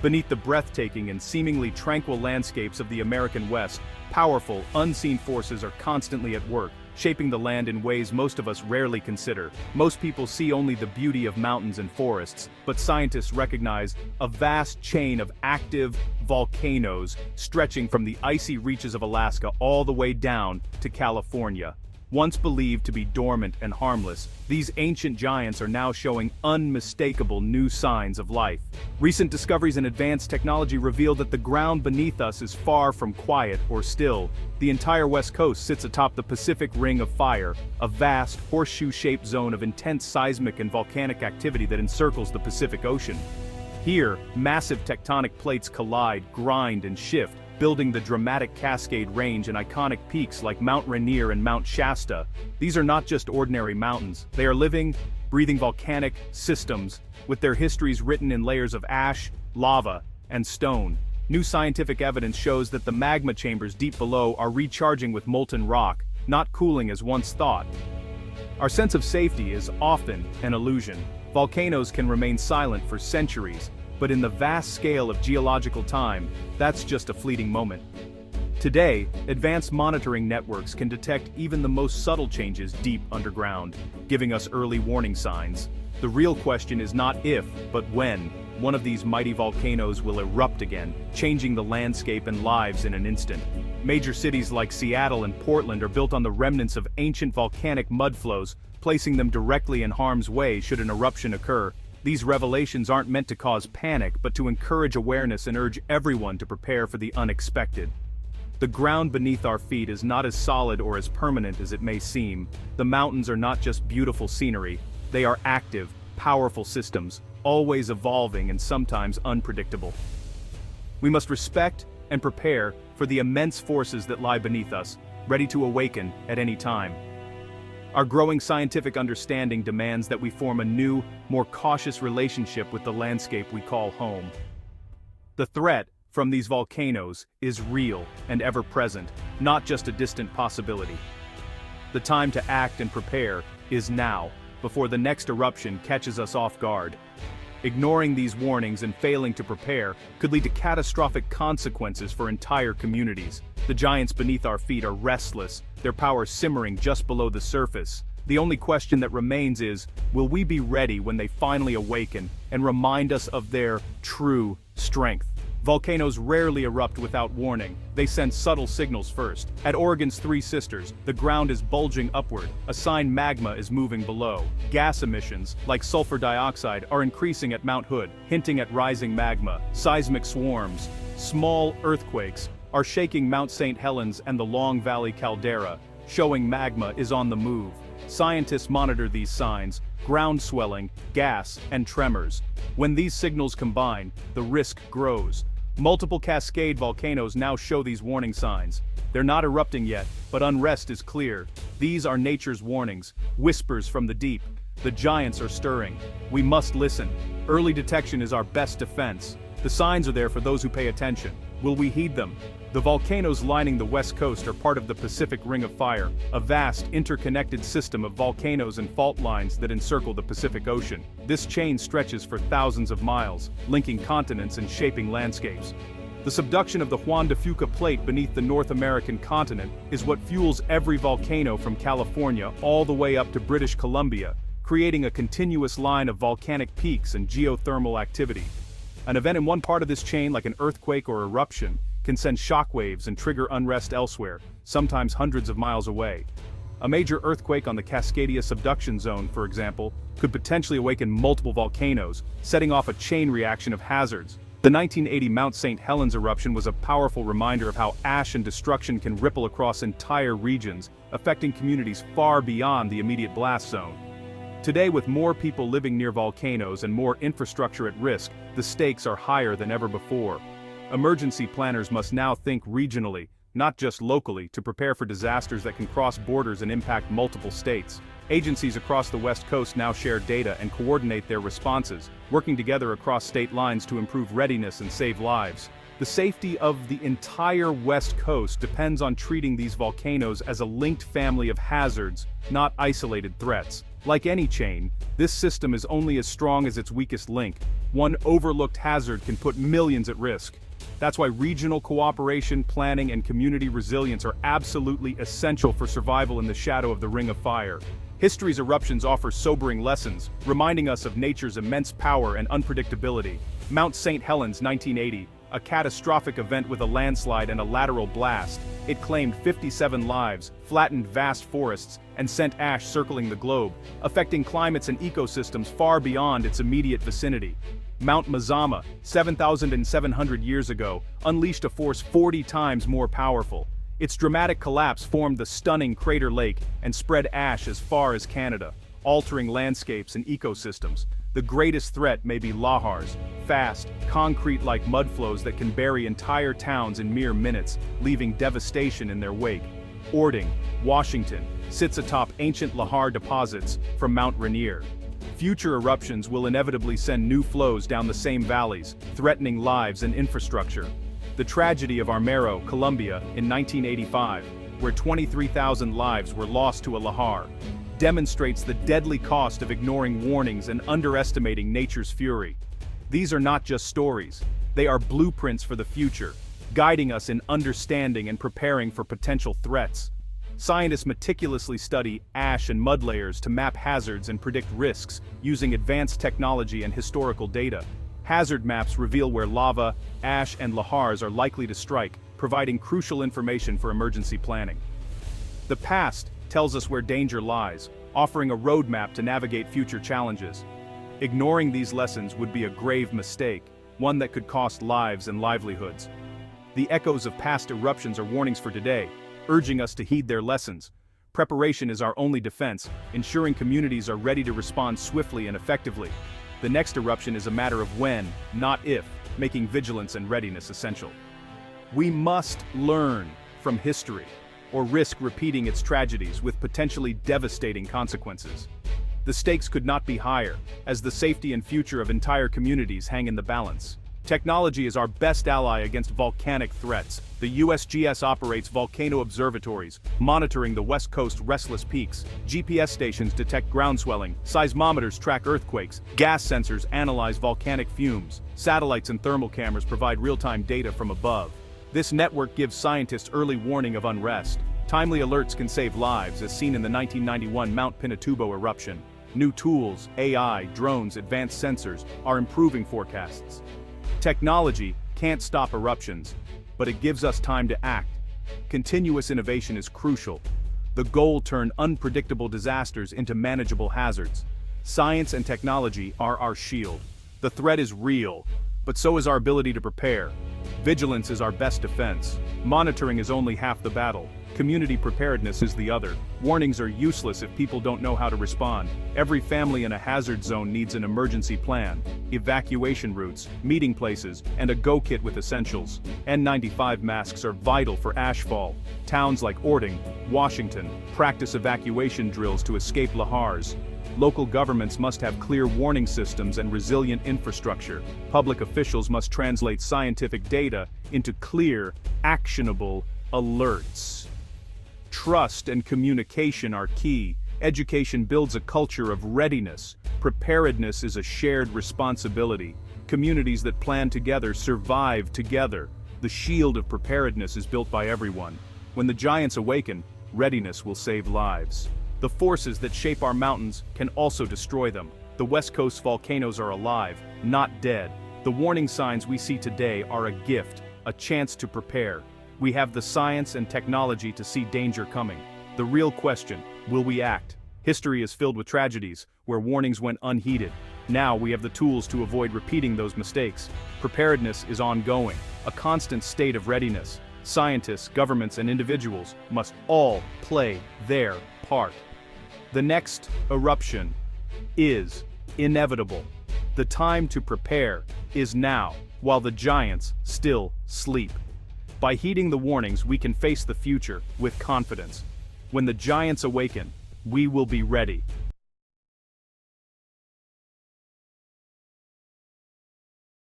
Beneath the breathtaking and seemingly tranquil landscapes of the American West, powerful, unseen forces are constantly at work, shaping the land in ways most of us rarely consider. Most people see only the beauty of mountains and forests, but scientists recognize a vast chain of active volcanoes stretching from the icy reaches of Alaska all the way down to California. Once believed to be dormant and harmless, these ancient giants are now showing unmistakable new signs of life. Recent discoveries in advanced technology reveal that the ground beneath us is far from quiet or still. The entire West Coast sits atop the Pacific Ring of Fire, a vast, horseshoe-shaped zone of intense seismic and volcanic activity that encircles the Pacific Ocean. Here, massive tectonic plates collide, grind, and shift, building the dramatic Cascade Range and iconic peaks like Mount Rainier and Mount Shasta. These are not just ordinary mountains. They are living, breathing volcanic systems, with their histories written in layers of ash, lava, and stone. New scientific evidence shows that the magma chambers deep below are recharging with molten rock, not cooling as once thought. Our sense of safety is often an illusion. Volcanoes can remain silent for centuries, but in the vast scale of geological time, that's just a fleeting moment. Today, advanced monitoring networks can detect even the most subtle changes deep underground, giving us early warning signs. The real question is not if, but when, one of these mighty volcanoes will erupt again, changing the landscape and lives in an instant. Major cities like Seattle and Portland are built on the remnants of ancient volcanic mudflows, placing them directly in harm's way should an eruption occur. These revelations aren't meant to cause panic, but to encourage awareness and urge everyone to prepare for the unexpected. The ground beneath our feet is not as solid or as permanent as it may seem. The mountains are not just beautiful scenery, they are active, powerful systems, always evolving and sometimes unpredictable. We must respect and prepare for the immense forces that lie beneath us, ready to awaken at any time. Our growing scientific understanding demands that we form a new, more cautious relationship with the landscape we call home. The threat from these volcanoes is real and ever-present, not just a distant possibility. The time to act and prepare is now, before the next eruption catches us off guard. Ignoring these warnings and failing to prepare could lead to catastrophic consequences for entire communities. The giants beneath our feet are restless, their power simmering just below the surface. The only question that remains is, will we be ready when they finally awaken and remind us of their true strength? Volcanoes rarely erupt without warning. They send subtle signals first. At Oregon's Three Sisters, the ground is bulging upward, a sign magma is moving below. Gas emissions, like sulfur dioxide, are increasing at Mount Hood, hinting at rising magma. Seismic swarms, small earthquakes, are shaking Mount St. Helens and the Long Valley caldera, showing magma is on the move. Scientists monitor these signs: ground swelling, gas, and tremors. When these signals combine, the risk grows. Multiple Cascade volcanoes now show these warning signs. They're not erupting yet, but unrest is clear. These are nature's warnings, whispers from the deep. The giants are stirring. We must listen. Early detection is our best defense. The signs are there for those who pay attention. Will we heed them? The volcanoes lining the West Coast are part of the Pacific Ring of Fire, a vast, interconnected system of volcanoes and fault lines that encircle the Pacific Ocean. This chain stretches for thousands of miles, linking continents and shaping landscapes. The subduction of the Juan de Fuca plate beneath the North American continent is what fuels every volcano from California all the way up to British Columbia, creating a continuous line of volcanic peaks and geothermal activity. An event in one part of this chain, like an earthquake or eruption, can send shockwaves and trigger unrest elsewhere, sometimes hundreds of miles away. A major earthquake on the Cascadia Subduction Zone, for example, could potentially awaken multiple volcanoes, setting off a chain reaction of hazards. The 1980 Mount St. Helens eruption was a powerful reminder of how ash and destruction can ripple across entire regions, affecting communities far beyond the immediate blast zone. Today, with more people living near volcanoes and more infrastructure at risk, the stakes are higher than ever before. Emergency planners must now think regionally, not just locally, to prepare for disasters that can cross borders and impact multiple states. Agencies across the West Coast now share data and coordinate their responses, working together across state lines to improve readiness and save lives. The safety of the entire West Coast depends on treating these volcanoes as a linked family of hazards, not isolated threats. Like any chain, this system is only as strong as its weakest link. One overlooked hazard can put millions at risk. That's why regional cooperation, planning, and community resilience are absolutely essential for survival in the shadow of the Ring of Fire. History's eruptions offer sobering lessons, reminding us of nature's immense power and unpredictability. Mount St. Helens, 1980, a catastrophic event with a landslide and a lateral blast. It claimed 57 lives, flattened vast forests, and sent ash circling the globe, affecting climates and ecosystems far beyond its immediate vicinity. Mount Mazama, 7,700 years ago, unleashed a force 40 times more powerful. Its dramatic collapse formed the stunning Crater Lake and spread ash as far as Canada, altering landscapes and ecosystems. The greatest threat may be lahars, fast, concrete-like mudflows that can bury entire towns in mere minutes, leaving devastation in their wake. Ording, Washington, sits atop ancient lahar deposits from Mount Rainier. Future eruptions will inevitably send new flows down the same valleys, threatening lives and infrastructure. The tragedy of Armero, Colombia, in 1985, where 23,000 lives were lost to a lahar, demonstrates the deadly cost of ignoring warnings and underestimating nature's fury. These are not just stories, they are blueprints for the future, guiding us in understanding and preparing for potential threats. Scientists meticulously study ash and mud layers to map hazards and predict risks, using advanced technology and historical data. Hazard maps reveal where lava, ash, and lahars are likely to strike, providing crucial information for emergency planning. The past tells us where danger lies, offering a roadmap to navigate future challenges. Ignoring these lessons would be a grave mistake, one that could cost lives and livelihoods. The echoes of past eruptions are warnings for today, urging us to heed their lessons. Preparation is our only defense, ensuring communities are ready to respond swiftly and effectively. The next eruption is a matter of when, not if, making vigilance and readiness essential. We must learn from history, or risk repeating its tragedies with potentially devastating consequences. The stakes could not be higher, as the safety and future of entire communities hang in the balance. Technology is our best ally against volcanic threats. The USGS operates volcano observatories, monitoring the West Coast restless peaks. GPS stations detect ground swelling, seismometers track earthquakes, gas sensors analyze volcanic fumes, satellites and thermal cameras provide real-time data from above. This network gives scientists early warning of unrest. Timely alerts can save lives, as seen in the 1991 Mount Pinatubo eruption. New tools, AI, drones, advanced sensors are improving forecasts. Technology can't stop eruptions, but it gives us time to act. Continuous innovation is crucial. The goal: turn unpredictable disasters into manageable hazards. Science and technology are our shield. The threat is real, but so is our ability to prepare. Vigilance is our best defense. Monitoring is only half the battle. Community preparedness is the other. Warnings are useless if people don't know how to respond. Every family in a hazard zone needs an emergency plan, evacuation routes, meeting places, and a go kit with essentials. N95 masks are vital for ashfall. Towns like Ording, Washington, practice evacuation drills to escape lahars. Local governments must have clear warning systems and resilient infrastructure. Public officials must translate scientific data into clear, actionable alerts. Trust and communication are key. Education builds a culture of readiness. Preparedness is a shared responsibility. Communities that plan together survive together. The shield of preparedness is built by everyone. When the giants awaken, readiness will save lives. The forces that shape our mountains can also destroy them. The West Coast volcanoes are alive, not dead. The warning signs we see today are a gift, a chance to prepare. We have the science and technology to see danger coming. The real question: will we act? History is filled with tragedies where warnings went unheeded. Now we have the tools to avoid repeating those mistakes. Preparedness is ongoing, a constant state of readiness. Scientists, governments, and individuals must all play their part. The next eruption is inevitable. The time to prepare is now, while the giants still sleep. By heeding the warnings, we can face the future with confidence. When the giants awaken, we will be ready,